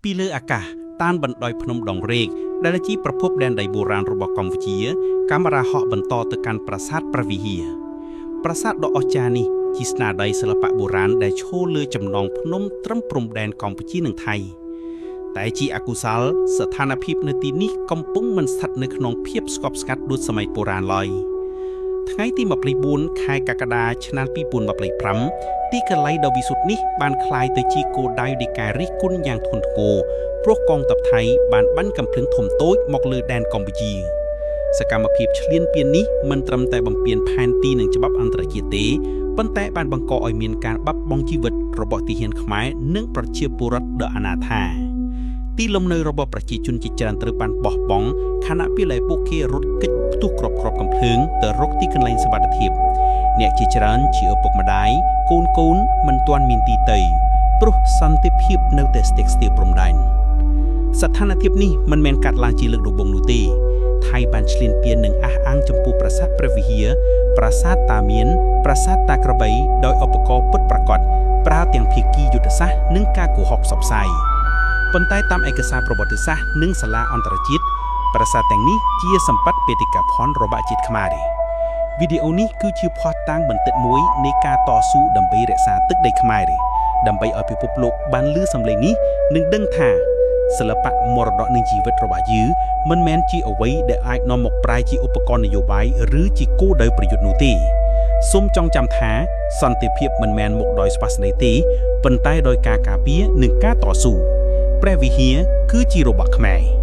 ពីលើអាកាសតាមបណ្ដោយភ្នំដងរែកដែលជាប្រភពដែនដីបុរាណរបស់កម្ពុជាកាមេរ៉ាហក់បន្តទៅកាន់ប្រាសាទព្រះវិហារប្រាសាទដ៏អស្ចារ្យនេះជាស្នាដៃសិល្បៈបុរាណដែលឈរលើចំណងភ្នំត្រឹមព្រំដែនកម្ពុជានិងថៃតែជាអកុសលស្ថានភាពនៅទីនេះកំពុងមិនស្ថិតនៅក្នុងភាពស្កប់ស្ងាត់ដូចសម័យបុរាណឡើយថ្ងៃទី24ខែកក្កដាឆ្នាំ2025ទីកន្លែងដ៏វិសុទ្ធនេះបានក្លាយទៅជាគោលដៅនៃការរិះគន់យ៉ាងធ្ងន់ធ្ងរព្រោះកងទ័ពថៃបានបាញ់កាំភ្លើងធំតូចមកលើដែនកម្ពុជាសកម្មភាពឈ្លានពាននេះមិនត្រឹមតែបំពានផែនទីនិងច្បាប់អន្តរជាតិទេប៉ុន្តែបានបង្កឲ្យមានការបាត់បង់ជីវិតរបស់ទាហានខ្មែរនិងប្រជាពលរដ្ឋដ៏អនាថាទីលំនៅរបស់ប្រជាជនជាច្រើនត្រូវបានបោះបង់ខណៈពេលដែលពួកគេរត់គេចផ្ទុះគ្រាប់កាំភ្លើងទៅរកទីកន្លែងសុវត្ថិភាពអ្នកជាច្រើនជាឪពុកម្ដាយកូនមិនទាន់មានទីទៅព្រោះសន្តិភាពនៅតែស្ទះស្ទាបព្រំដែនស្ថានភាពនេះមិនមែនកាត់ឡើងជាលើកដំបូងនោះទេថៃបានឈ្លានពាននិងអះអាងចំពោះប្រាសាទព្រះវិហារប្រាសាទតាមៀនប្រាសាទតាក្របីដោយឧបករណ៍ពិតប្រាកដប្រើទាំងភាគីយុទ្ធសាស្ត្រនិងការកុហកផ្សព្វផ្សាយប៉ុន្តែតាមឯកសារប្រវត្តិសាស្ត្រនិងសាលាអន្តរជាតិប្រាសាទទាំងនេះជាសម្បត្តិបេតិកភណ្ឌរបស់ជាតិខ្មែរវីដេអូនេះគឺជាភស្តុតាងបន្តិចមួយនៃការតស៊ូដើម្បីរក្សាទឹកដីខ្មែរដើម្បីឲ្យពិភពលោកបានឮសំឡេងនេះនិងដឹងថាសិល្បៈមរតកនិងជីវិតរបស់យើងមិនមែនជាអ្វីដែលអាចនាំមកប្រែជាឧបករណ៍នយោបាយឬជាគោលដៅប្រយុទ្ធនោះទេសូមចងចាំថាសន្តិភាពមិនមែនមកដោយស្វះស្ដីទេប៉ុន្តែដោយការការពារនិងការតស៊ូព្រះវិហារគឺជារបស់ខ្មែរ